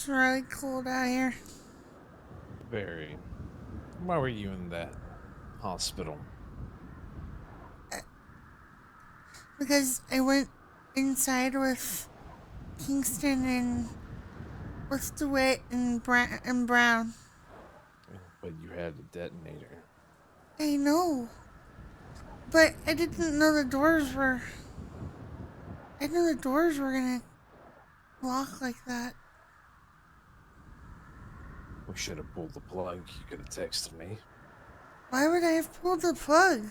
It's really cold out here. Very. Why were you in that hospital? Because I went inside with Kingston and with DeWitt and Brown. But you had a detonator. I know. But I didn't know the doors were. I didn't know the doors were gonna lock like that. We should have pulled the plug. You could have texted me. Why would I have pulled the plug?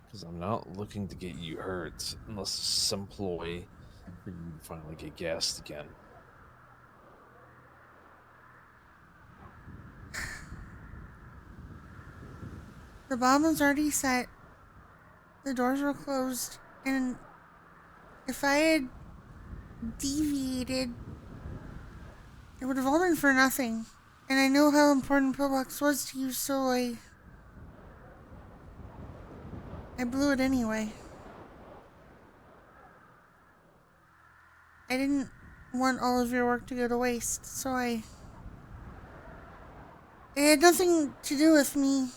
Because I'm not looking to get you hurt unless it's some ploy for you to finally get gassed again. The bomb was already set. The doors were closed. And if I had deviated, it would have all been for nothing. And I know how important Pillbox was to you, so I blew it anyway. I didn't want all of your work to go to waste, so it had nothing to do with me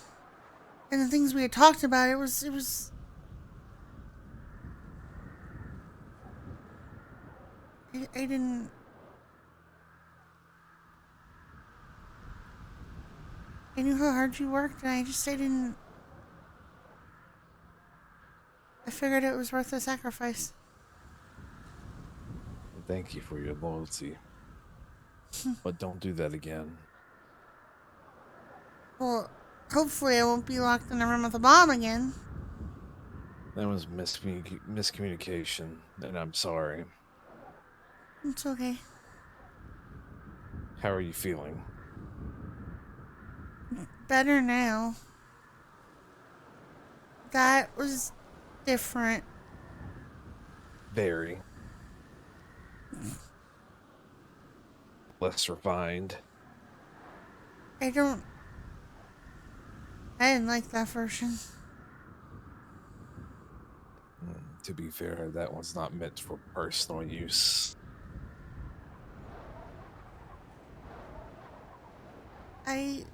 and the things we had talked about. I didn't, I knew how hard you worked, and I didn't, I figured it was worth the sacrifice. Thank you for your loyalty. But don't do that again. Well, hopefully I won't be locked in a room with a bomb again. That was miscommunication, and I'm sorry. It's okay. How are you feeling? Better now. That was different. Very. Less refined. I don't, I didn't like that version. To be fair, that one's not meant for personal use. I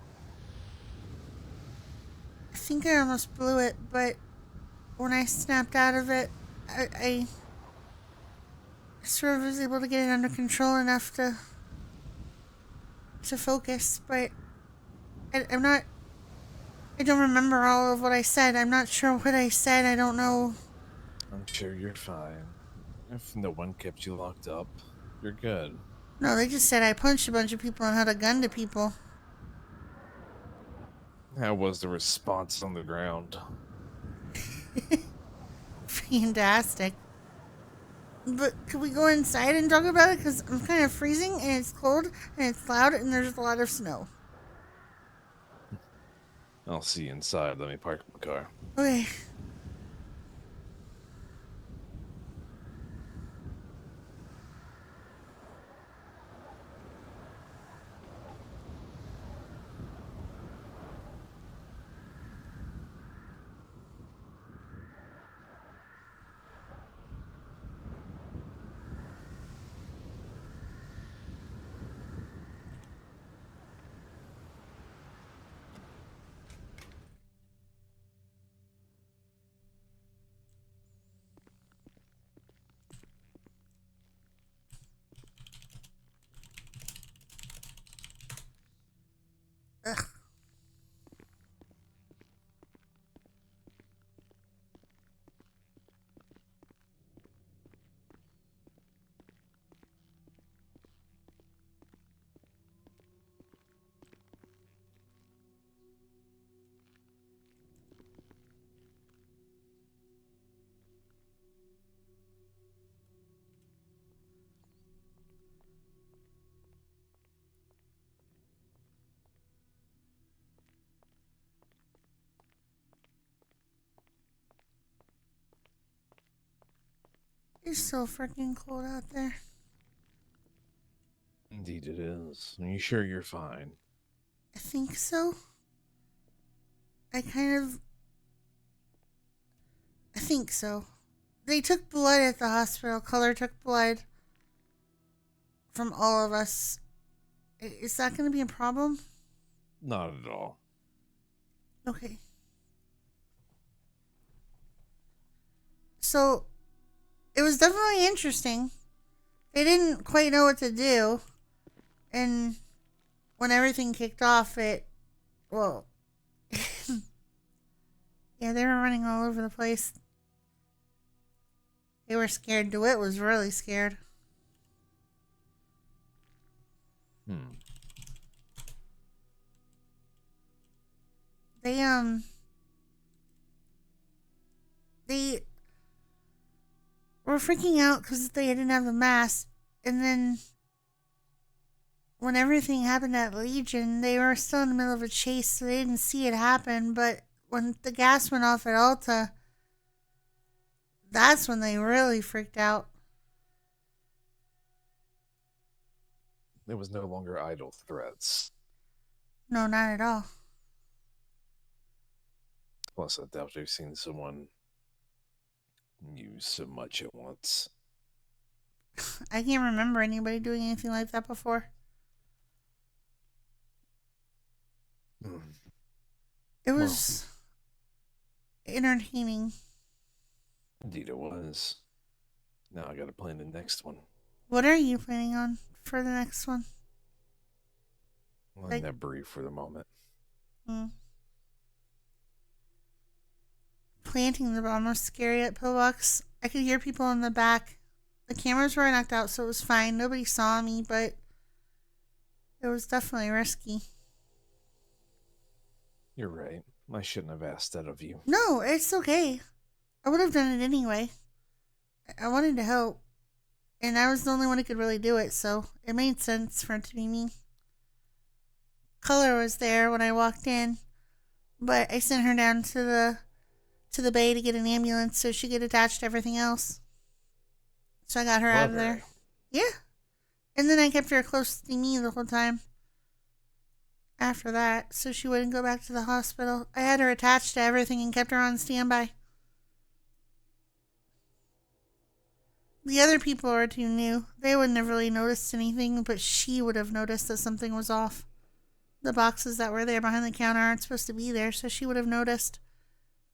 think I almost blew it, but when I snapped out of it, I sort of was able to get it under control enough to focus. But I'm not. I don't remember all of what I said. I'm not sure what I said. I don't know. I'm sure you're fine. If no one kept you locked up, you're good. No, they just said I punched a bunch of people and had a gun to people. How was the response on the ground? Fantastic. But could we go inside and talk about it? Because I'm kind of freezing and it's cold and it's loud and there's a lot of snow. I'll see you inside. Let me park my car. Okay. Ugh. It's so freaking cold out there. Indeed, it is. Are you sure you're fine? I think so. I kind of. I think so. They took blood at the hospital. Color took blood. from all of us. Is that going to be a problem? Not at all. Okay. So, it was definitely interesting. They didn't quite know what to do. And when everything kicked off, well, yeah, they were running all over the place. They were scared. DeWitt was really scared. Hmm. They, they were freaking out because they didn't have the mask. And then when everything happened at Legion, they were still in the middle of a chase, so they didn't see it happen. But when the gas went off at Alta, that's when they really freaked out. It was no longer idle threats. No, not at all. Plus, I doubt they've seen someone use so much at once. I can't remember anybody doing anything like that before. Hmm. It Well, was entertaining. indeed it was. Now I gotta plan the next one. What are you planning on for the next one? Let Like, that breathe for the moment. mm, planting the bomb was scary at Pillbox. I could hear people in the back. The cameras were knocked out, so it was fine. Nobody saw me, but it was definitely risky. You're right. I shouldn't have asked that of you. No, it's okay. I would have done it anyway. I wanted to help, and I was the only one who could really do it, so it made sense for it to be me. Color was there when I walked in, but I sent her down to the bay to get an ambulance so she could attach to everything else. So I got her out of Clever, eh? there. Yeah. And then I kept her close to me the whole time after that so she wouldn't go back to the hospital. I had her attached to everything and kept her on standby. The other people are too new. They wouldn't have really noticed anything, but she would have noticed that something was off. The boxes that were there behind the counter aren't supposed to be there, so she would have noticed.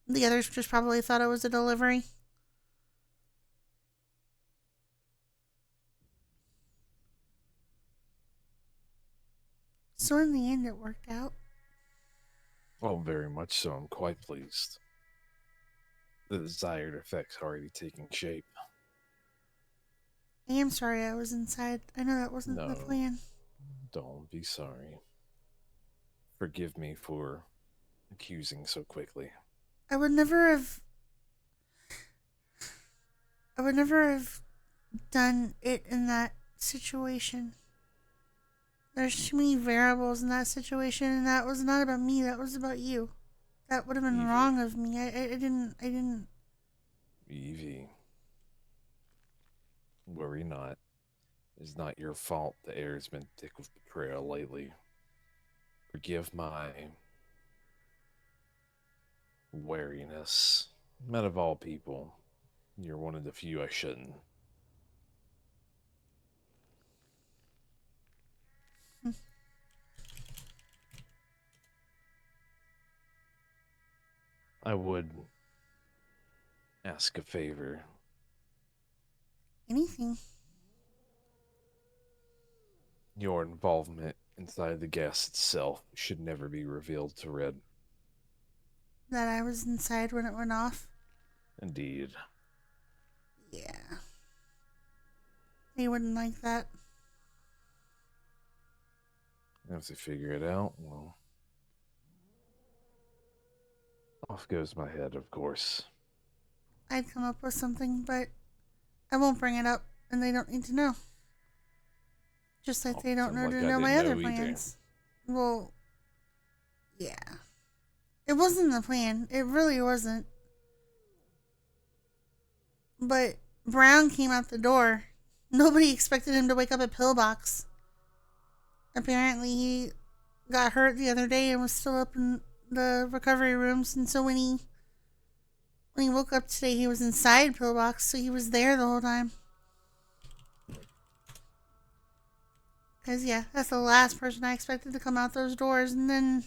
The others just probably thought it was a delivery. So in the end, it worked out. Oh, very much so. I'm quite pleased. The desired effect's already taking shape. I am sorry I was inside. I know that wasn't the No, plan. don't be sorry. Forgive me for accusing so quickly. I would never have. I would never have done it in that situation. There's too many variables in that situation, and that was not about me. That was about you. That would have been Evie, wrong of me. I didn't. I didn't. Evie, worry not. It's not your fault the air's been thick with betrayal lately. Forgive my wariness. Out of all people, you're one of the few I shouldn't. I would ask a favor. Anything Your involvement inside the gas itself should never be revealed to Red. that I was inside when it went off. Indeed. Yeah. They wouldn't like that. If they figure it out, well, off goes my head, of course. I'd come up with something, but I won't bring it up, and they don't need to know. Just like Oh, they don't sounds know like to I know my didn't other know either. plans. Well, yeah. It wasn't the plan. It really wasn't. But Brown came out the door. Nobody expected him to wake up at Pillbox. Apparently, he got hurt the other day and was still up in the recovery rooms. And so when he woke up today, he was inside Pillbox, so he was there the whole time. Because, yeah, that's the last person I expected to come out those doors. And then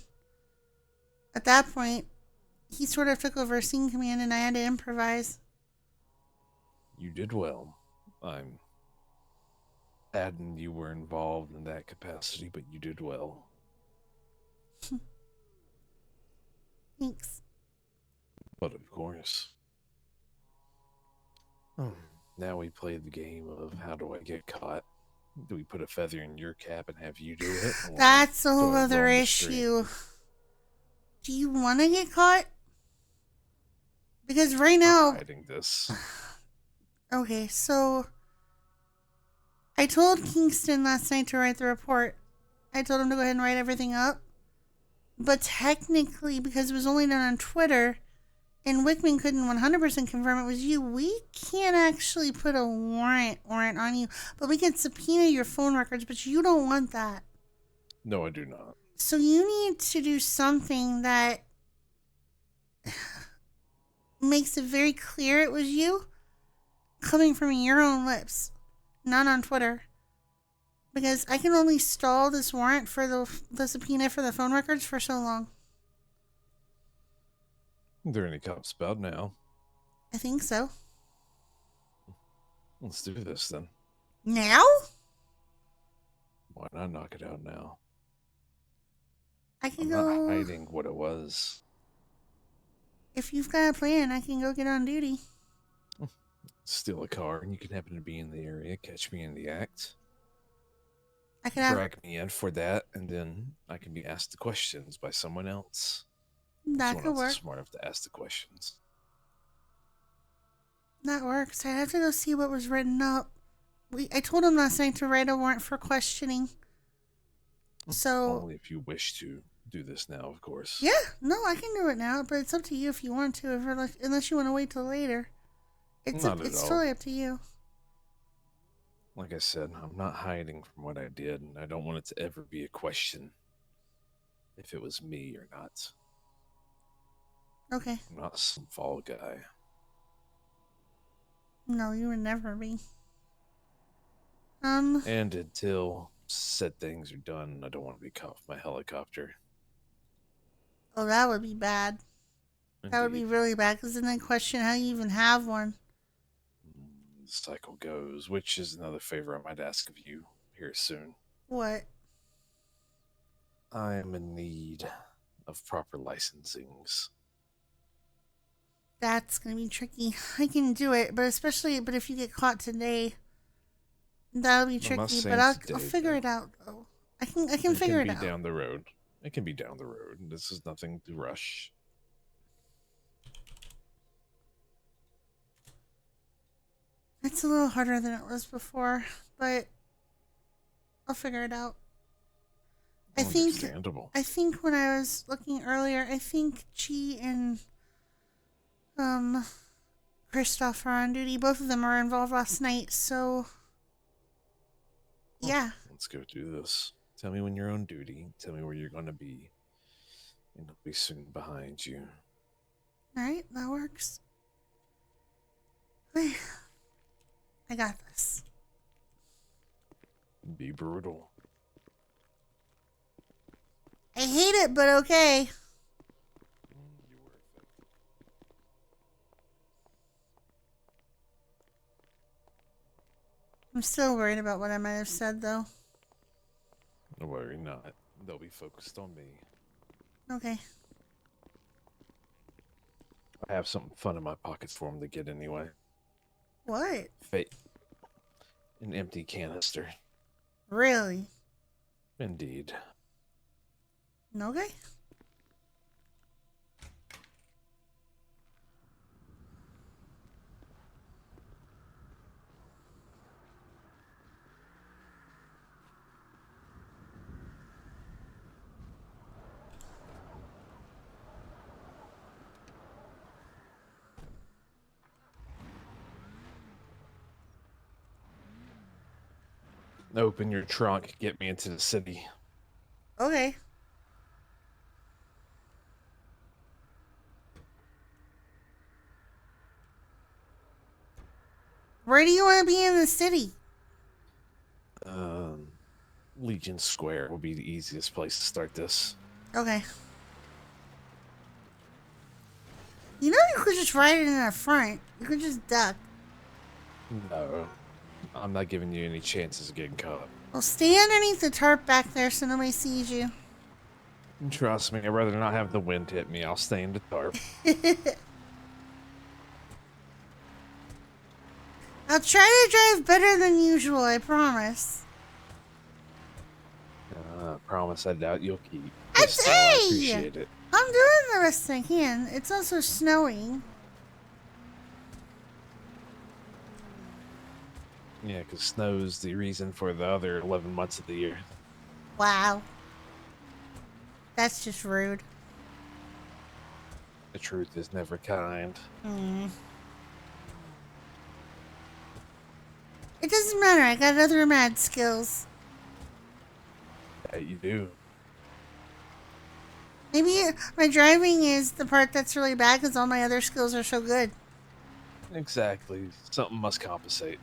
at that point, he sort of took over scene command and I had to improvise. You did well. I'm saddened you were involved in that capacity, but you did well. Thanks. But of course. Hmm. Now we play the game of how do I get caught? Do we put a feather in your cap and have you do it? Or That's a do whole I other roam the street? issue. Do you want to get caught? Because right I'm now. hiding this. Okay, so I told Kingston last night to write the report. I told him to go ahead and write everything up. But technically, because it was only done on Twitter, and Wickman couldn't 100% confirm it was you, we can't actually put a warrant on you. But we can subpoena your phone records, but you don't want that. No, I do not. So you need to do something that makes it very clear it was you coming from your own lips, not on Twitter. Because I can only stall this warrant for the subpoena for the phone records for so long. Are there any cops about now? I think so. Let's do this then. Now? Why not knock it out now? I can I'm go. not hiding what it was. If you've got a plan, I can go get on duty. Steal a car, and you can happen to be in the area, catch me in the act, I could have. drag me in for that, and then I can be asked the questions by someone else. That Someone could else work. is smart enough to ask the questions. That works. I have to go see what was written up. I told him last night to write a warrant for questioning. So. Only if you wish to do this now, of course. Yeah, no, I can do it now, but it's up to you if you want to. Unless you want to wait till later. It's totally up to you. Like I said, I'm not hiding from what I did, and I don't want it to ever be a question if it was me or not. Okay. I'm not some fall guy. No, you would never be. And until said things are done, I don't want to be caught with my helicopter. Oh, that would be bad. Indeed. That would be really bad, because then they question how you even have one. The cycle goes, which is another favor I might ask of you here soon. What? I am in need of proper licensings. That's gonna be tricky. I can do it, but if you get caught today, that'll be tricky. But I'll figure it out. Though I can figure it out. It can be down the road. It can be down the road. This is nothing to rush. It's a little harder than it was before, but I'll figure it out. Understandable. I think when I was looking earlier, I think Chi and Christoph are on duty. Both of them are involved last night, so yeah. Let's go do this. Tell me when you're on duty. Tell me where you're gonna be. And I'll be soon behind you. Alright, that works. I got this. Be brutal. I hate it, but okay. I'm still worried about what I might have said, though. Don't worry, not. They'll be focused on me. Okay. I have something fun in my pockets for them to get anyway. What? An empty canister. Really? Indeed. Okay. Open your trunk. Get me into the city. Okay. Where do you want to be in the city? Legion Square will be the easiest place to start this. Okay. You know you could just ride it in the front. You could just duck. No, I'm not giving you any chances of getting caught. Well, stay underneath the tarp back there so nobody sees you. Trust me, I'd rather not have the wind hit me. I'll stay in the tarp. I'll try to drive better than usual, I promise. Promise I doubt you'll keep. I appreciate it. I'm doing the best I can. It's also snowing. Yeah, because snow's the reason for the other 11 months of the year. Wow. That's just rude. The truth is never kind. It doesn't matter. I got other mad skills. Yeah, you do. Maybe my driving is the part that's really bad because all my other skills are so good. Exactly. Something must compensate.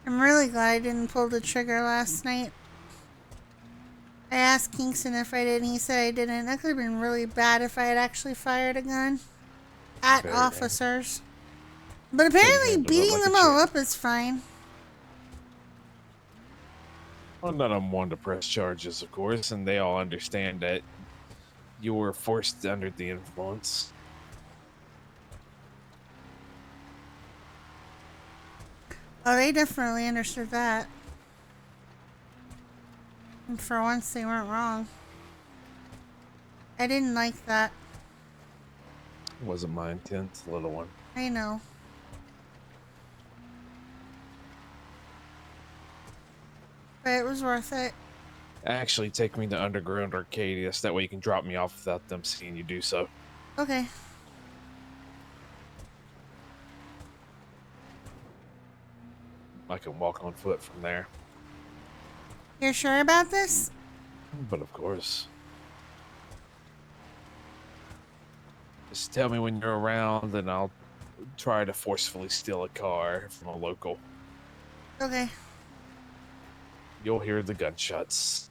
I'm really glad I didn't pull the trigger last night. I asked Kingston if I did, and he said I didn't. That could have been really bad if I had actually fired a gun at Fair officers. But apparently beating them all up is fine. Well, none of them want to press charges, of course, and they all understand that you were forced under the influence. Oh, they definitely understood that. And for once, they weren't wrong. I didn't like that. Wasn't my intent, little one. I know. But it was worth it. Actually, take me to Underground Arcadius. That way you can drop me off without them seeing you do so. Okay. I can walk on foot from there. You're sure about this? But of course. Just tell me when you're around and I'll try to forcefully steal a car from a local. Okay. You'll hear the gunshots.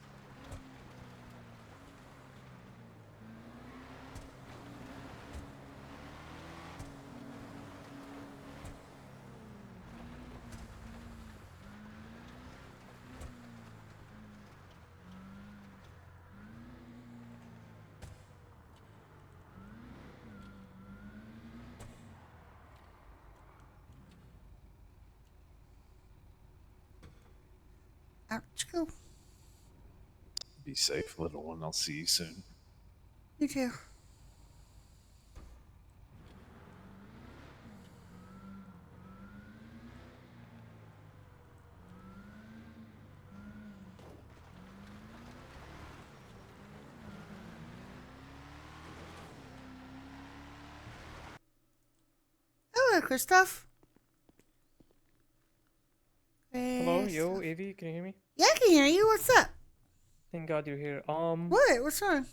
Ouch, go. Be safe, little one. I'll see you soon. You too. Hello, Christoph. Hello, yo, Evie, can you hear me? Yeah, I can hear you. What's up? Thank God you're here. What? What's wrong?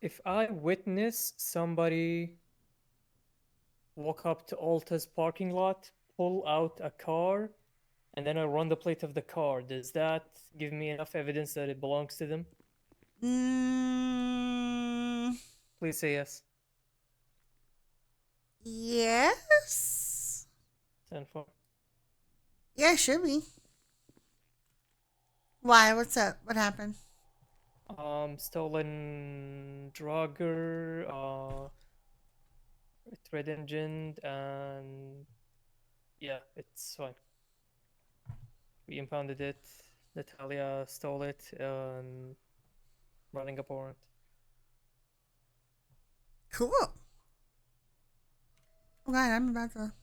If I witness somebody walk up to Alta's parking lot, pull out a car, and then I run the plate of the car, does that give me enough evidence that it belongs to them? Please say yes. Yes? 10-4. Yeah, it should be. Why? What's up? What happened? Stolen drugger, red engine, and yeah, it's fine. We impounded it. Natalia stole it, and running a warrant. Cool. Oh God, I'm about to.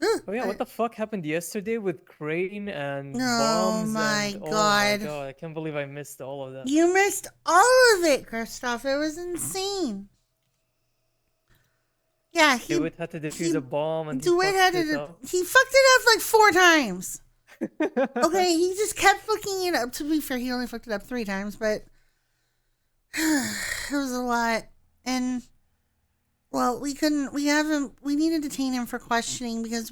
Oh yeah, what the fuck happened yesterday with Crane and Oh bombs my and... God. Oh my God, I can't believe I missed all of that. You missed all of it, Christoph. It was insane. Yeah, DeWitt had to defuse a bomb and DeWitt had to. He fucked it up like 4 times. Okay, he just kept fucking it up. To be fair, he only fucked it up 3 times, but it was a lot. And Well, we couldn't. We haven't. We need to detain him for questioning because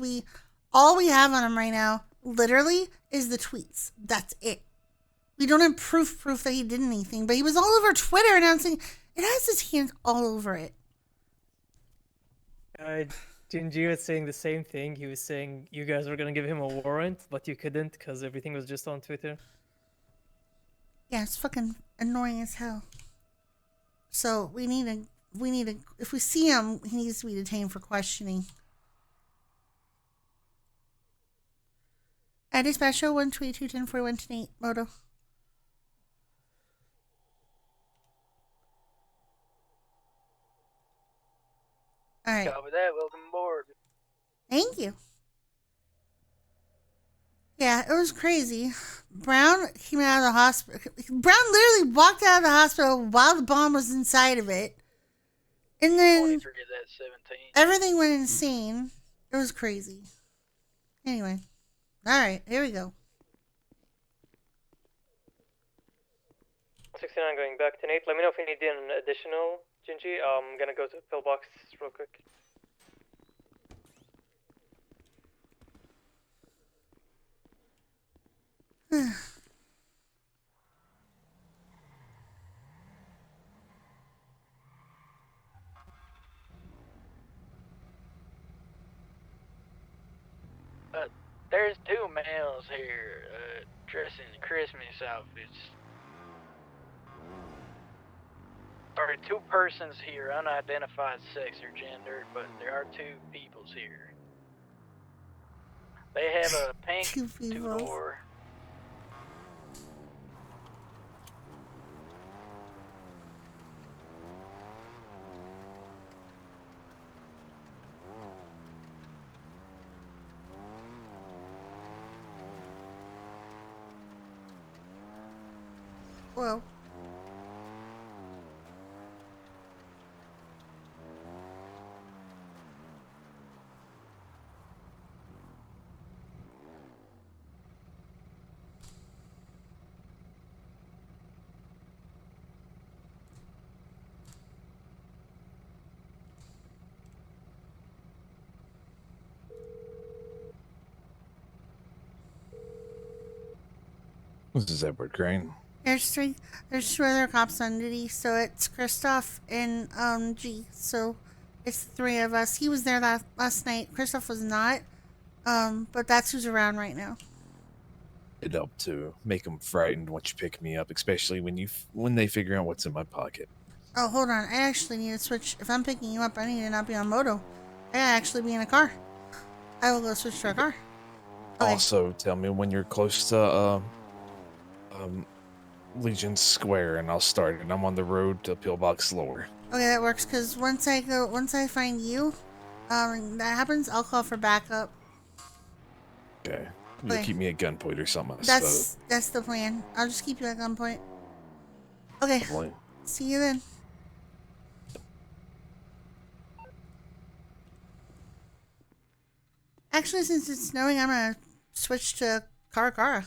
all we have on him right now, literally, is the tweets. That's it. We don't have proof that he did anything. But he was all over Twitter announcing it has his hands all over it. Jinji was saying the same thing. He was saying you guys were gonna give him a warrant, but you couldn't because everything was just on Twitter. Yeah, it's fucking annoying as hell. So we need to. If we see him, he needs to be detained for questioning. At dispatcher 122-1041-8, Moto. All right. Copy that. Welcome aboard. Thank you. Yeah, it was crazy. Brown came out of the hospital. Brown literally walked out of the hospital while the bomb was inside of it. And then 23 of that 17. everything went insane. It was crazy. Anyway. Alright, here we go. 69 going back to Nate. Let me know if you need an additional, Jinji. I'm gonna go to the pillbox real quick. There's two males here dressed in Christmas outfits. Or two persons here, unidentified sex or gender, but there are two peoples here. They have a pink Two peoples. two-door. Well. This is Edward Crane. There's two other cops on duty, so it's Christoph and G. So it's the three of us. He was there last night. Christoph was not. But that's who's around right now. It helped to make them frightened once you pick me up, especially when they figure out what's in my pocket. Oh, hold on. I actually need to switch. If I'm picking you up, I need to not be on moto. I gotta actually be in a car. I will go switch to a car. Okay. Also, tell me when you're close to Legion Square, and I'll start. And I'm on the road to Pillbox Lower. Okay, that works. Cause once I find you, that happens, I'll call for backup. Okay. You Okay. keep me at gunpoint or something. I suppose. That's the plan. I'll just keep you at gunpoint. Okay. Lovely. See you then. Actually, since it's snowing, I'm gonna switch to Karakara.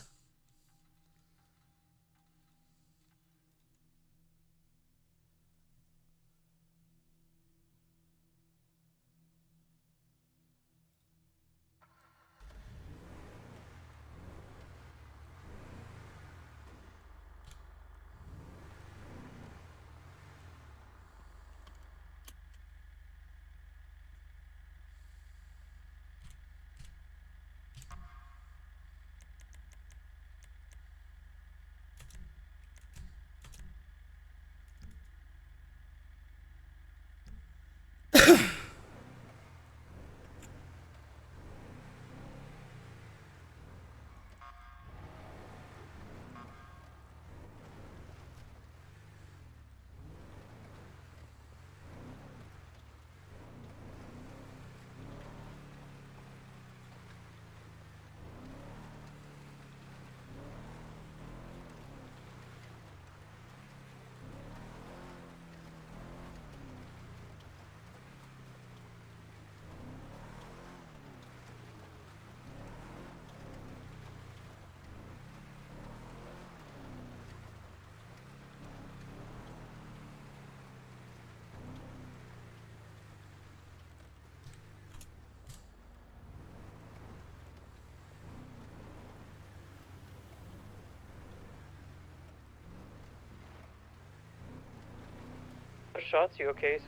shots. You okay,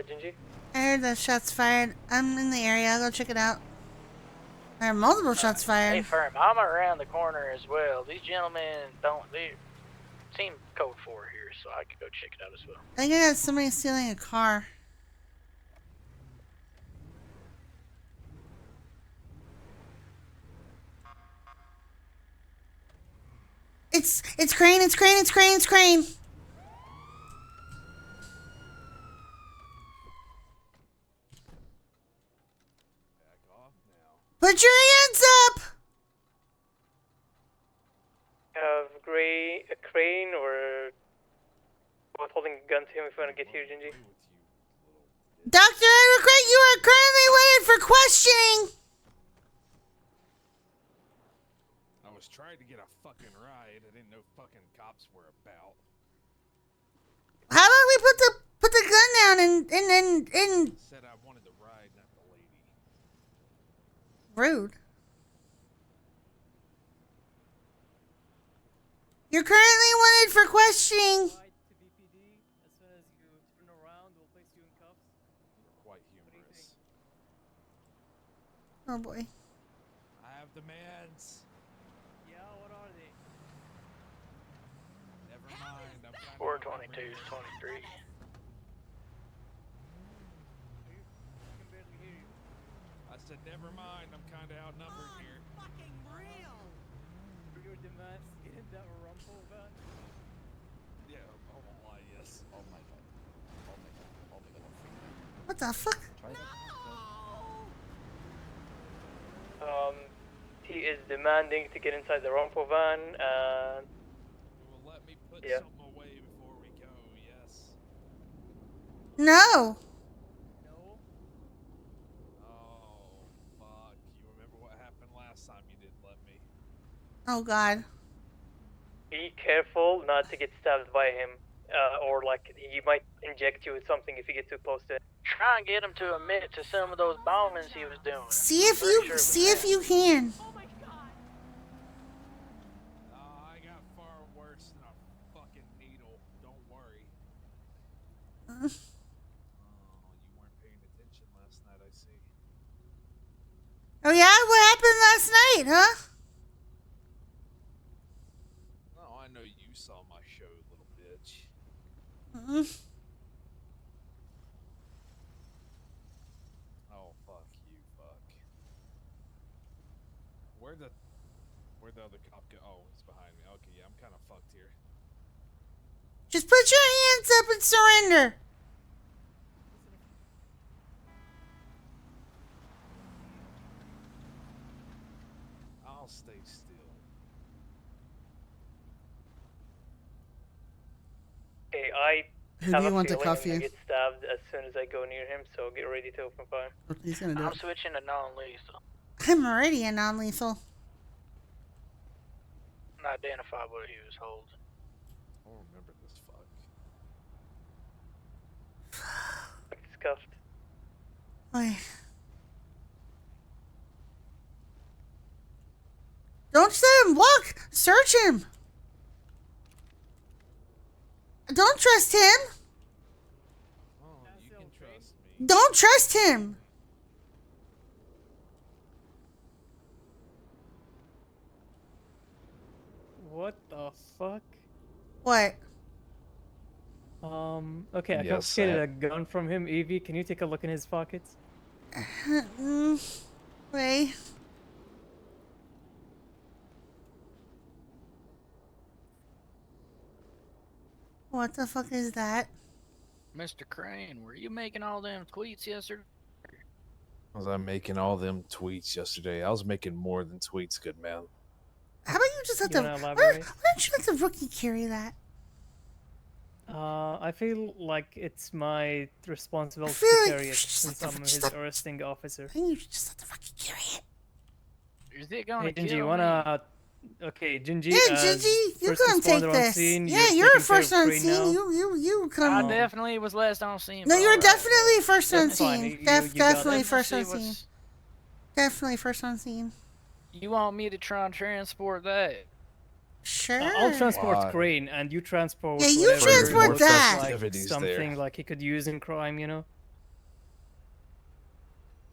Gingy? I heard the shots fired. I'm in the area. I'll go check it out. There are multiple shots Hey, fired. firm, I'm around the corner as well. These gentlemen they seem code 4 here, so I could go check it out as well. I think I got somebody stealing a car. It's Crane, it's Crane, it's Crane, it's Crane. Back off now. Put your hands up! Have a Crane or both holding a gun to him if you want to get here, Gingy. With you, little Doctor Edward Crane, you are currently wanted for questioning. I was trying to get a fucking ride. I didn't know fucking cops were about. How about we put the gun down and Said I wanted the ride, not the lady. rude. You're currently wanted for questioning. Right to BPD. As soon as you turn around, we'll place you in cuffs. You're quite humorous. Oh boy. I have demands. Yeah, what are they? Never mind. I'm kind 422 to 23. I can barely hear you. I said never mind. I'm kind of outnumbered here. For your demands to get in that rumble van. Yeah, I won't lie. Yes. Oh my god. Oh my god. Oh my god. I'm freaking What the fuck? Try that. He is demanding to get inside the rumble van, and You will let me put Yeah. something away before we go. Yes. No. no. Oh fuck! You remember what happened last time? You didn't let me. Oh god. Be careful not to get stabbed by him, or like he might inject you with something if you get too close to him. Try and get him to admit to some of those bombings he was doing. See if Pretty you sure it was see if that. you can. I got far worse than a fucking needle. Don't worry. Uh, Oh, you weren't paying attention last night. I see. Oh yeah, what happened last night, huh? Oh, I know you saw my show, little bitch. Mm. Oh fuck you, fuck. Where'd the other cop go? Oh, it's behind me. Okay, yeah, I'm kind of fucked here. Just put your hands up and surrender. I'll stay still. Okay, I Who have do you a want to feeling cuff I'm gonna you? get stabbed as soon as I go near him, so get ready to open fire. He's gonna do I'm it. switching to non-lethal. I'm already a non-lethal. And identify what he was holding. I don't remember this fuck. It's cuffed. Wait. Don't just let him walk. Search him. Don't trust him. Oh, you can trust me. Don't trust him. What the fuck? What? Okay, I Yes, confiscated a gun from him. Evie, can you take a look in his pockets? Wait. What the fuck is that? Mr. Crane, were you making all them tweets yesterday? Was I making all them tweets yesterday? I was making more than tweets, good man. How about you just let You the wanna why elaborate? don't you let the rookie carry that? I feel like it's my responsibility feel to like carry you it should just since let the- I'm just his let- arresting officer. I think you should just let the rookie carry it. Is it gonna Hey, kill Gingy, you me? wanna? Okay, Gingy. Yeah, as Gigi, you first come take responder on this. scene, Yeah, you're you're taking care first of on Crane scene. now. You I come. definitely was last on scene. No, but you're alright. definitely first on That's fine, scene. you got Definitely it. first on Let's see scene. what's- Definitely first on scene. You want me to try and transport that? Sure. I'll transport Why? crane, and you transport. Yeah, you whatever transport looks that. Like Festivities something there. like he could use in crime, you know.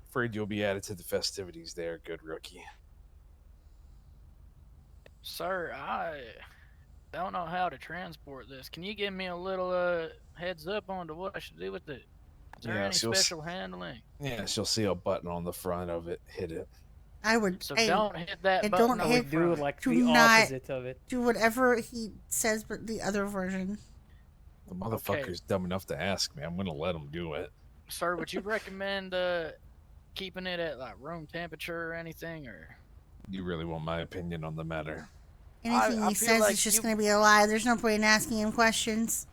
Afraid you'll be added to the festivities there, good rookie. Sir, I don't know how to transport this. Can you give me a little heads up on to what I should do with it? Is there Yeah, any special handling? Yes, you'll see a button on the front of it. Hit it. I would. So I don't hit that and button don't on I the hit- would do front. like do the not- opposite of it. do whatever he says, but the other version. The motherfucker's dumb enough to ask me. I'm gonna let him do it. Sir, would you recommend keeping it at like room temperature or anything, or? You really want my opinion on the matter? Anything I he feel says like is just you- going to be a lie. There's no point in asking him questions.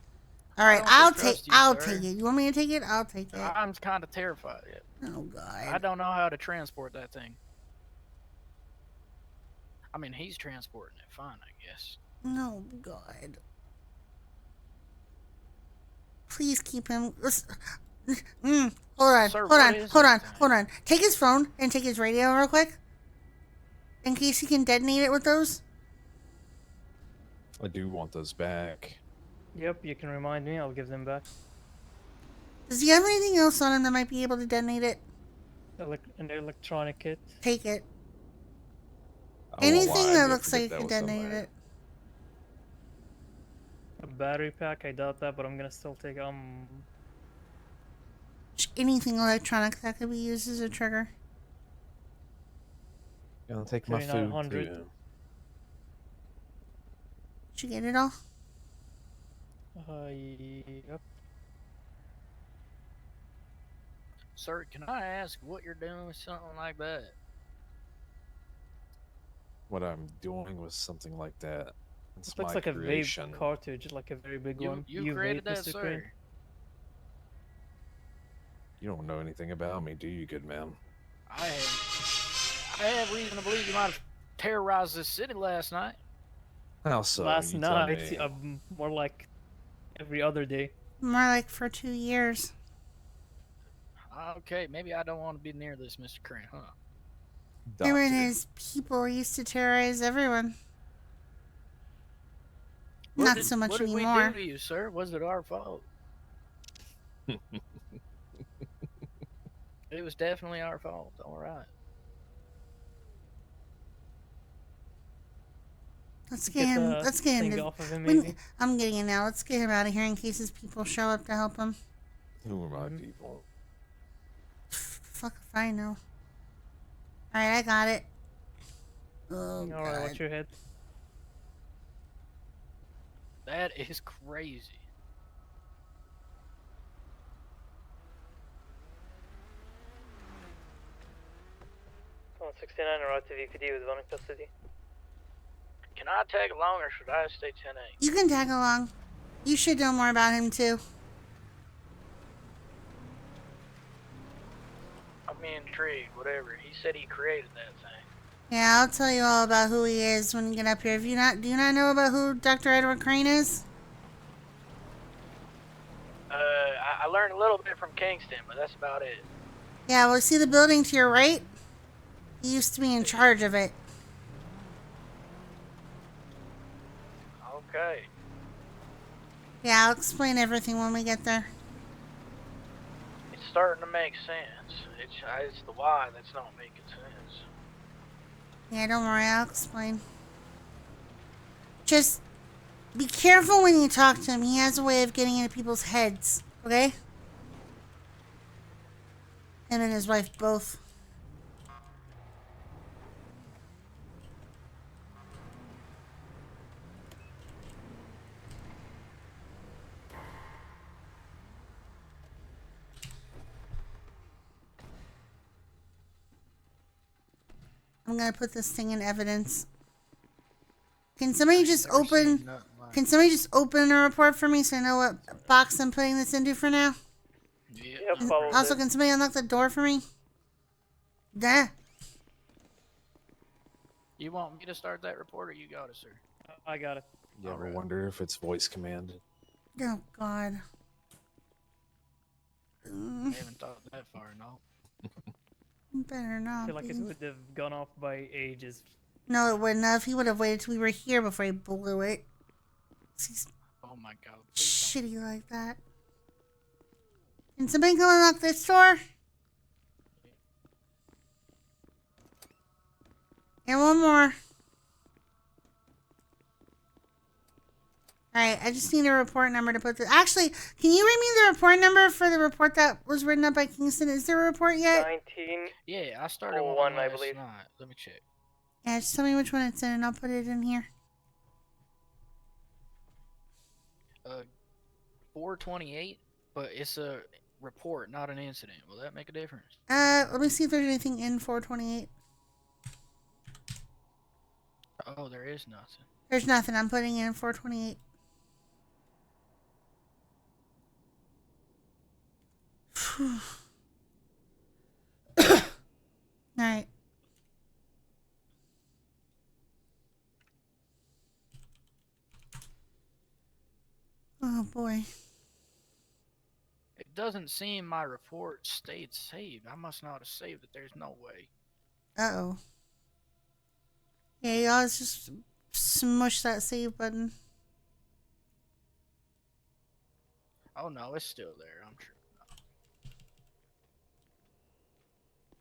All right, don't I'll distrust you, I'll sir. take it. You want me to take it? I'll take it. I'm kind of terrified. Oh I God. don't know how to transport that thing. I mean, he's transporting it fine, I guess. No God. Please keep him. Hold on. Sir, hold what on. is Hold on. that thing? Hold on. Take his phone and take his radio real quick. In case he can detonate it with those. I do want those back. Yep, you can remind me. I'll give them back. Does he have anything else on him that might be able to detonate it? An electronic kit. Take it. I won't lie, Anything I that did looks like forget you that can was detonate somewhere. it. A battery pack. I doubt that, but I'm gonna still take Anything electronic that could be used as a trigger. Gonna take my food 3900. too. Did you get it all? Yep. Sir, can I ask what you're doing with something like that? What I'm doing with something like that. It's It looks my like a creation. vape cartridge, like a very big one. You created vape, that, Mr. sir? Crane? You don't know anything about me, do you, good man? I have reason to believe you might have terrorized this city last night. How so? Last You tell night, me. more like every other day. More like for 2 years. Okay, maybe I don't want to be near this, Mr. Crane, huh? Him and Doctor. his people used to terrorize everyone. What Not did- so much what did anymore. we do to you, sir? Was it our fault? It was definitely our fault. All right. Let's Get get him. the Let's get him. thing To, off of him, when- maybe. I'm getting it now. Let's get him out of here in case his people show up to help him. Who are my Mhm. people? Fuck if I know. Alright, I got it. Oh, All right, God. watch your head. That is crazy. On 69 or out to VPD with one in custody. Can I tag along or should I stay 10-8? You can tag along. You should know more about him, too. I'm intrigued, whatever. He said he created that thing. Yeah, I'll tell you all about who he is when you get up here. Do you not know about who Dr. Edward Crane is? I learned a little bit from Kingston, but that's about it. Yeah, well, see the building to your right? He used to be in charge of it. Okay. Yeah, I'll explain everything when we get there. It's starting to make sense. It's the why that's not making sense. Yeah, don't worry, I'll explain. Just be careful when you talk to him. He has a way of getting into people's heads, okay? Him and his wife both. I'm gonna put this thing in evidence. Can somebody just Never seen open? nothing like Can somebody just open a report for me so I know what box I'm putting this into for now? it. Yeah. Yep, follow Also, this. can somebody unlock the door for me? Duh. You want me to start that report or you got it, sir? I got it. You ever Alright. wonder if it's voice command? Oh God. I haven't thought that far, no. Better I not. feel like it be. would have gone off by ages No, it wouldn't have. He would have waited till we were here before he blew it. He's Oh my god. Please shitty like that. Can somebody come unlock this door? And one more. Alright, I just need a report number to put this. Actually, can you read me the report number for the report that was written up by Kingston? Is there a report yet? 19. Yeah, I started Oh, one one, I last believe. night. Let me check. Yeah, just tell me which one it's in and I'll put it in here. 428, but it's a report, not an incident. Will that make a difference? Let me see if there's anything in 428. Oh, there is nothing. There's nothing. I'm putting in 428. Alright. Oh boy. It doesn't seem my report stayed saved. I must not have saved it. There's no way. Uh-oh. Yeah, y'all just smush that save button. Oh no, it's still there. I'm sure.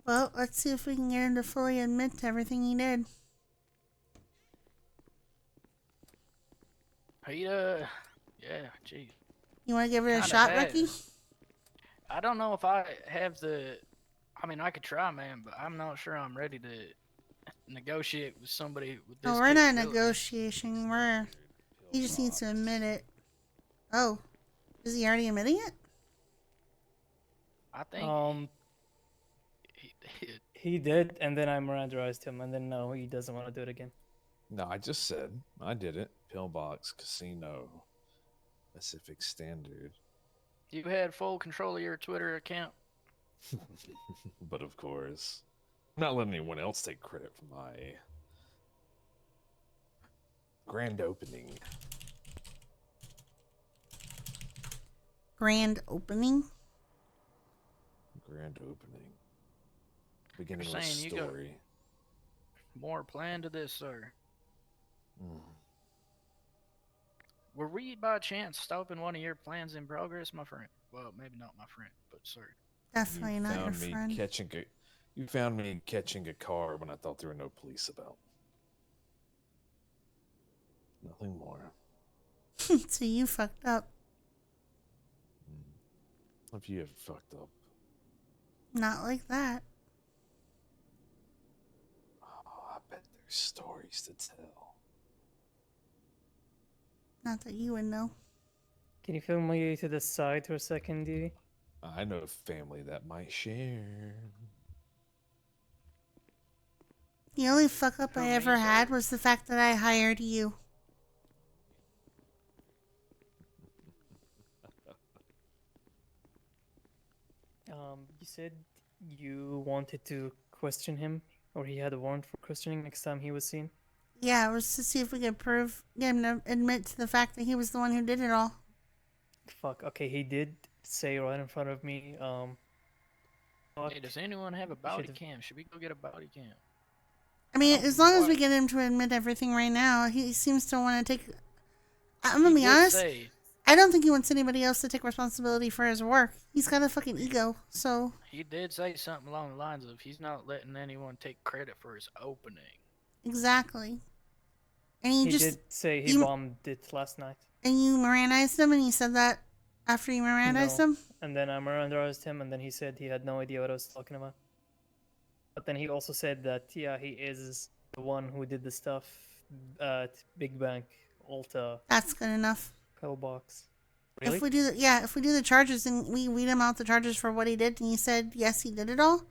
Well, let's see if we can get him to fully admit to everything he did. He yeah, gee. You want to give it a Kinda shot, has. Ricky? I don't know if I have the. I mean, I could try, man, but I'm not sure I'm ready to negotiate with somebody with this. No, we're not capability. negotiating. He just needs to admit it. Oh. Is he already admitting it? I think he did. He did, and then I Mirandaized him, and then no, he doesn't want to do it again. No, I just said I did it. Pillbox Casino, Pacific Standard. You had full control of your Twitter account. But of course, I'm not letting anyone else take credit for my grand opening. Grand opening? Grand opening. Beginning You're of a saying you got- story. More plan to this, sir. Mm. Were we by chance stopping one of your plans in progress, my friend? Well, maybe not my friend, but sir. Definitely not your found me friend. You found me catching a car when I thought there were no police about. Nothing more. So you fucked up. Have you ever fucked up? Not like that. Oh, I bet there's stories to tell. Not that you would know. Can you film me to the side for a second, D? I know a family that might share. The only fuck up Who, I me, ever had sir? was the fact that I hired you. You said you wanted to question him, or he had a warrant for questioning next time he was seen. Yeah, it was to see if we could get him to admit to the fact that he was the one who did it all. Fuck. Okay, he did say right in front of me. Fuck. Hey, does anyone have a body Should've- cam? Should we go get a body cam? I mean, Oh, as long as we what? get him to admit everything right now, he seems to want to take... I'm He gonna be did honest, say- I don't think he wants anybody else to take responsibility for his work. He's got a fucking ego, so... He did say something along the lines of he's not letting anyone take credit for his opening. Exactly. And he He just... did say he you- bombed it last night. And you Mirandized him, and he said that after you Mirandized No. him? And then I Mirandaized him, and then he said he had no idea what I was talking about. But then he also said that, yeah, he is the one who did the stuff at Big Bank, Alta, That's good enough. Pillbox. Really? If we do the charges and we weed him out the charges for what he did, and he said yes, he did it all,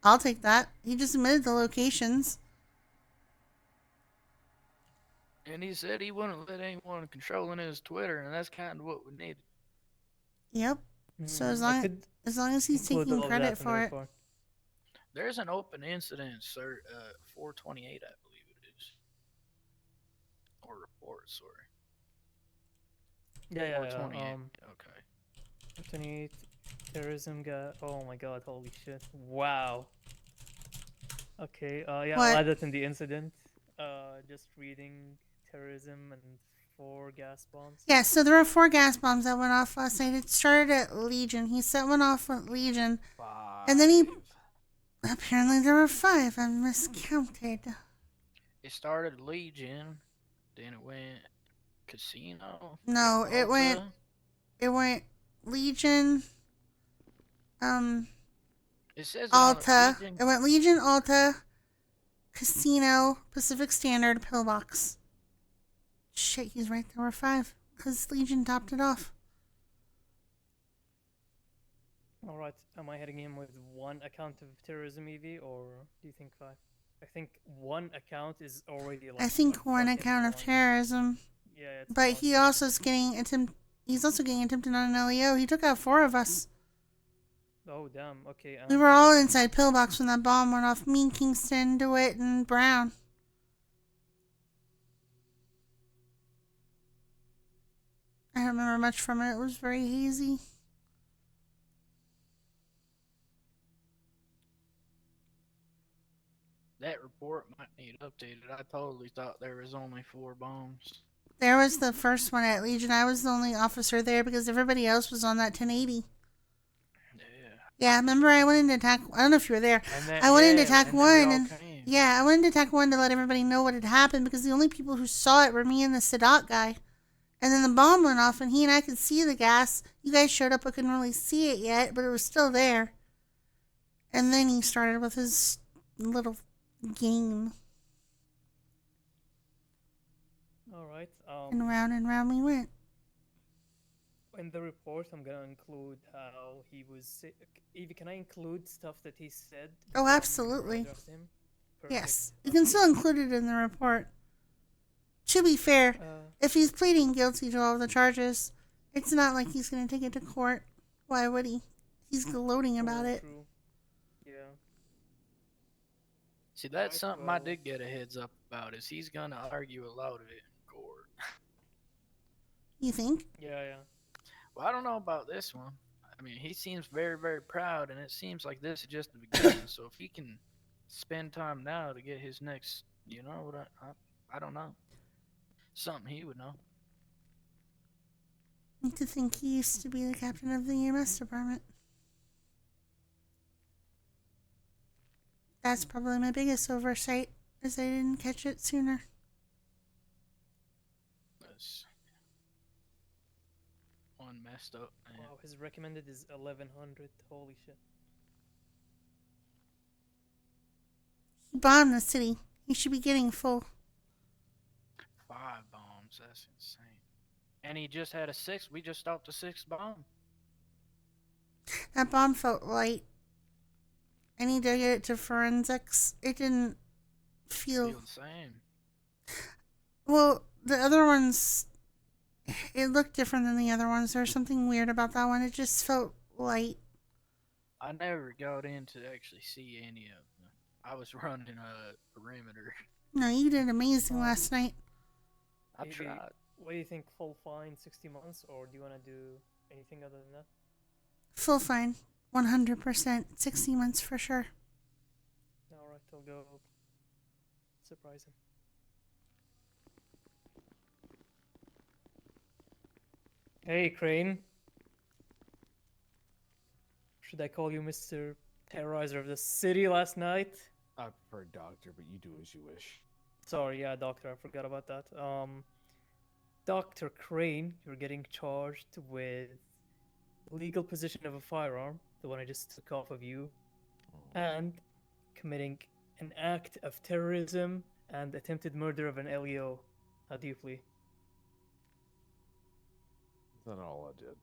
I'll take that. He just admitted the locations. And he said he wouldn't let anyone controlling his Twitter, and that's kind of what we needed. Yep. So Mm, as I long could as long as he's include taking all of credit that in the for it, report. There's an open incident, sir. 428, I believe it is. Or report, sorry. Yeah, yeah, 428. yeah. Okay. 28 terrorism guy. Oh my god, holy shit. Wow. Okay, yeah, What? I'll add that in the incident. just reading terrorism and 4 gas bombs. Yeah, so there were 4 gas bombs that went off last night. It started at Legion. He set one off at Legion. And then he... Apparently there were 5. I miscounted. It started Legion, then it went Casino. No, then it went Legion, It says it on the Alta. Legion. It went Legion, Alta, Casino, Pacific Standard, Pillbox. Shit, he's right. There were 5. Because Legion topped it off. Alright, am I heading in with 1 account of terrorism EV, or do you think 5? I think 1 account is already like... I think a 1 fucking account of one. terrorism. Yeah, it's But one. he also is getting he's also getting attempted on an LEO. He took out 4 of us. Oh, damn, okay. We were all inside Pillbox when that bomb went off. Me, Kingston, DeWitt, and Brown. I don't remember much from it. It was very hazy. That report might need updated. I totally thought there was only 4 bombs. There was the first one at Legion. I was the only officer there because everybody else was on that 1080. Yeah. Yeah, remember I went in to attack... I don't know if you were there. And then, I went in to yeah, attack and then we 1 all and... came. Yeah, I went in to attack 1 to let everybody know what had happened because the only people who saw it were me and the Sadat guy. And then the bomb went off and he and I could see the gas. You guys showed up. I couldn't really see it yet, but it was still there. And then he started with his little game. Alright, And round we went. in the report, I'm gonna include how he was sick. Evie, can I include stuff that he said? Oh, before I absolutely. addressed him? Yes, Perfect. you can still include it in the report. To be fair, if he's pleading guilty to all the charges, it's not like he's going to take it to court. Why would he? He's gloating about it. True. Yeah. See, that's Right, something I well- did get a heads up about. Is he's gonna argue a lot of it in court. You think? Yeah. Well, I don't know about this one. I mean, he seems very, very proud, and it seems like this is just the beginning. So if he can spend time now to get his next, I don't know. Something he would know. I like to think he used to be the captain of the EMS department. That's probably my biggest oversight, is I didn't catch it sooner. That's one messed up man. Wow, his recommended is 1100. Holy shit. He bombed the city. He should be getting full. 5 bombs. That's insane. And he just had a 6. We just stopped a 6th bomb. That bomb felt light. I need to get it to forensics. It didn't feel... Feel the same. Well, the other ones, it looked different than the other ones. There was something weird about that one. It just felt light. I never got in to actually see any of them. I was running a perimeter. No, you did amazing last night. I Maybe- tried. What do you think? Full fine, 60 months, or do you want to do anything other than that? Full fine. 100%. 60 months for sure. Alright, I'll go surprise him. Hey, Crane. Should I call you Mr. Terrorizer of the City last night? I prefer doctor, but you do as you wish. Sorry, yeah, Doctor, I forgot about that. Dr. Crane, you're getting charged with legal possession of a firearm, the one I just took off of you, and committing an act of terrorism and attempted murder of an LEO. How do you plead? That's all I did.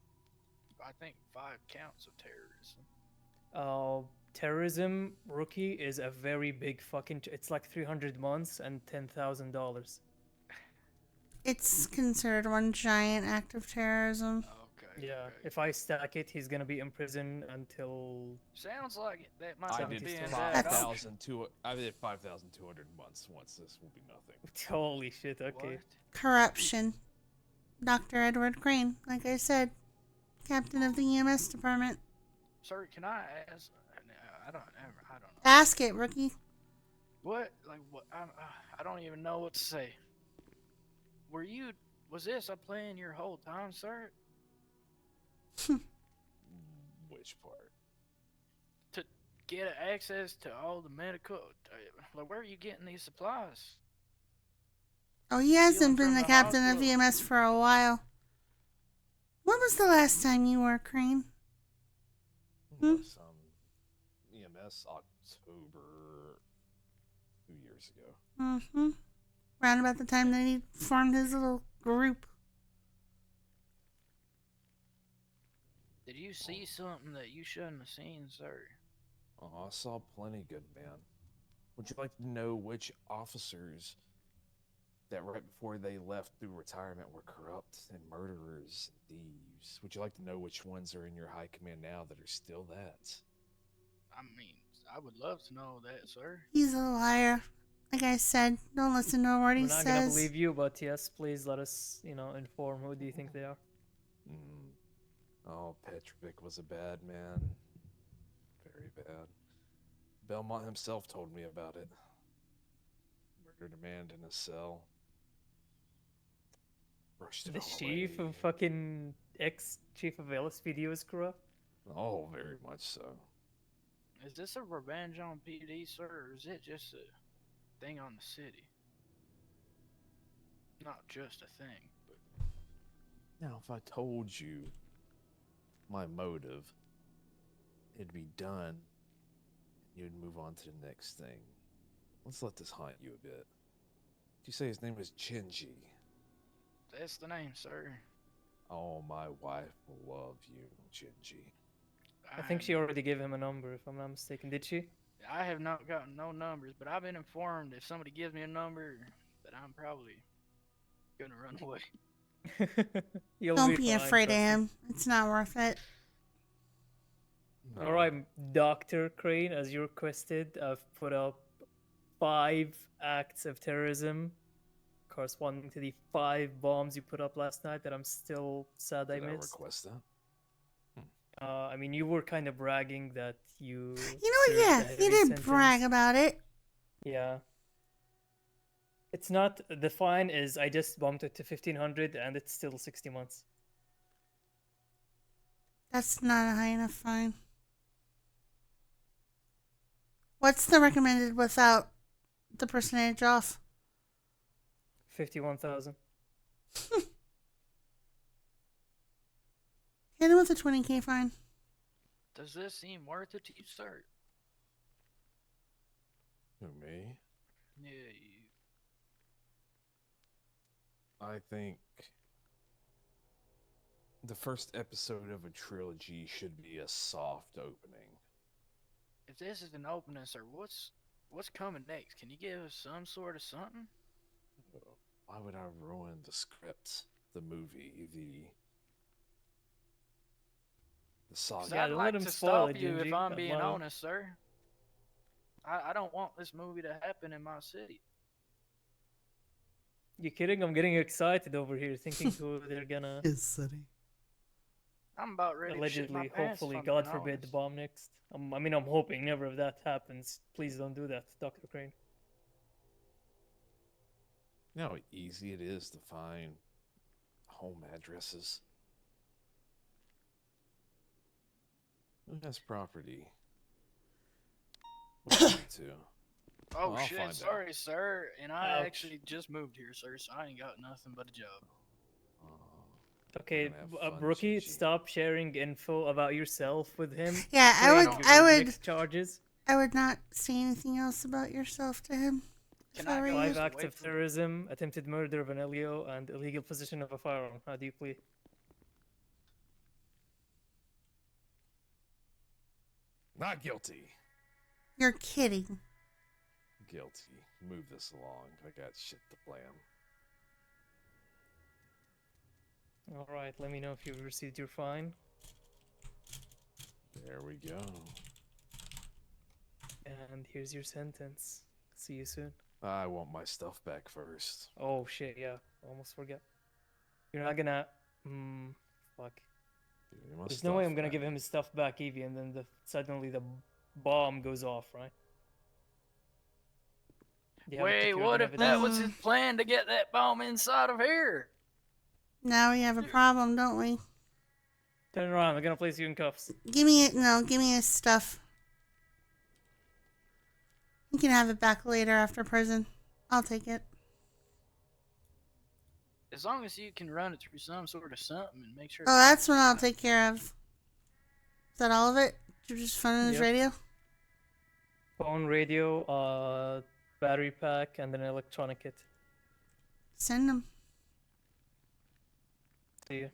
I think 5 counts of terrorism. Terrorism, rookie, is a very big fucking... It's like 300 months and $10,000. It's considered one giant act of terrorism. Okay. Yeah, okay. if I stack it, he's gonna be in prison until... Sounds like it. That might I not did be in That's- that option. 5,200 months once. This will be nothing. Holy shit, okay. What? Corruption. Dr. Edward Crane, like I said, captain of the EMS department. Sir, can I ask? I don't know. Ask it, rookie. What? Like what? I don't even know what to say. Was this a plan your whole time, sir? Which part? To get access to all the medical, like where are you getting these supplies? Oh, he Stealing hasn't been from the the captain of hospital. EMS for a while. When was the last time you were, Crane? Was EMS October 2 years ago. Mm-hmm. Around about the time that he formed his little group. Did you see something that you shouldn't have seen, sir? Oh, I saw plenty, good man. Would you like to know which officers that right before they left through retirement were corrupt and murderers and thieves? Would you like to know which ones are in your high command now that are still that? I mean, I would love to know that, sir. He's a liar. Like I said, don't listen to a word I'm he not gonna says. believe you, but yes, please let us, inform. Who do you think they are? Oh, Petrovic was a bad man. Very bad. Belmont himself told me about it. Murdered a man in a cell. Brushed it The all chief away. of fucking ex-chief of LSPD was corrupt? Oh, very much so. Is this a revenge on PD, sir, or is it just a thing on the city? Not just a thing, but Now, if I told you my motive, it'd be done. You'd move on to the next thing. Let's let this haunt you a bit. Did you say his name was Genji? that's the name, sir. Oh, my wife will love you, Genji. I think she already gave him a number, if I'm not mistaken. Did she? I have not gotten no numbers, but I've been informed if somebody gives me a number that I'm probably gonna run away. You'll Don't be be fine, afraid of trust me. him. It's not worth it. No. Alright, Dr. Crane, as you requested, I've put up 5 acts of terrorism corresponding to the 5 bombs you put up last night that I'm still sad I Did I missed. request that? I mean, you were kind of bragging that you. You know what? Yeah, he did brag about it. Yeah. It's not. The fine is I just bumped it to 1,500 and it's still 60 months. That's not a high enough fine. What's the recommended without the percentage off? 51,000. Hit him with a 20K fine. Does this seem worth it to you, sir? Who, me? Yeah, you. I think the first episode of a trilogy should be a soft opening. If this is an opening, sir, what's coming next? Can you give us some sort of something? Why would I ruin the script, the movie, the saga? Yeah, I'd don't like let him to spoil stop it, you if Gingy. I'm I'd being love it. honest, sir. I don't want this movie to happen in my city. You kidding? I'm getting excited over here thinking who they're gonna His city. I'm about ready to shit my allegedly, pants. hopefully, if I'm God being forbid, honest. bomb next. I mean, I'm hoping never if that happens. Please don't do that, Dr. Crane. You know how easy it is to find home addresses? Who has property? What do you to? Oh Well, I'll shit, find out. sorry, sir. And I Ouch. actually just moved here, sir, so I ain't got nothing but a job. Okay, gonna have fun, Brookie, Gingy. stop sharing info about yourself with him. Yeah, Crane, your next charges. I would not say anything else about yourself to him. Can If I I were go you. 5 just acts away of from- terrorism, attempted murder of an Elio, and illegal possession of a firearm. How do you plead? Not guilty. You're kidding. Guilty. Move this along. I got shit to plan. Alright, let me know if you've received your fine. There we go. And here's your sentence. See you soon. I want my stuff back first. Oh shit, yeah. Almost forget. You're not gonna. Fuck. Give me my There's no way stuff I'm gonna give back. him his stuff back, Evie, and then suddenly the bomb goes off, right? Yeah, we Wait, took care of what the if that was his evidence. plan to get that bomb inside of here? Now we have a problem, don't we? Turn around, we're gonna place you in cuffs. Give me it. No, give me his stuff. You can have it back later after prison. I'll take it. As long as you can run it through some sort of something and make sure. Oh, it that's what I'll fine. take care of. Is that all of it? You just phone his Yep. radio? Phone, radio, battery pack, and an electronic kit. Send them. See ya.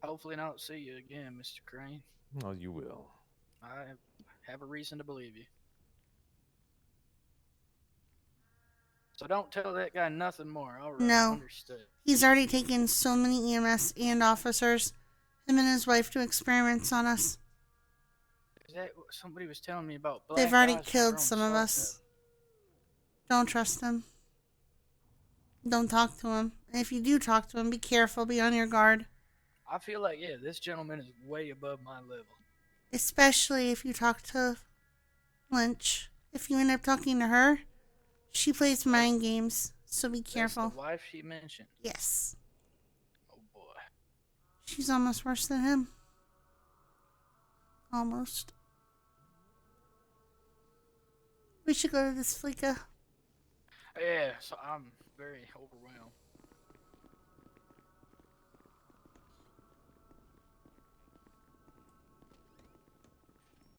Hopefully, I don't see you again, Mr. Crane. Oh, you will. I have a reason to believe you. So don't tell that guy nothing more. All right, No. understood. He's already taken so many EMS and officers, him and his wife, to experiments on us. Is that what somebody was telling me about? They've Black already eyes killed throwing some of salt us. Don't trust them. Don't talk to him. And if you do talk to him, be careful. Be on your guard. I feel like, yeah, this gentleman is way above my level. Especially if you talk to Lynch. If you end up talking to her, she plays mind games. So be careful. That's the wife she mentioned. Yes. Oh boy. She's almost worse than him. Almost. We should go to this Fleeka. Yeah, so I'm very overwhelmed.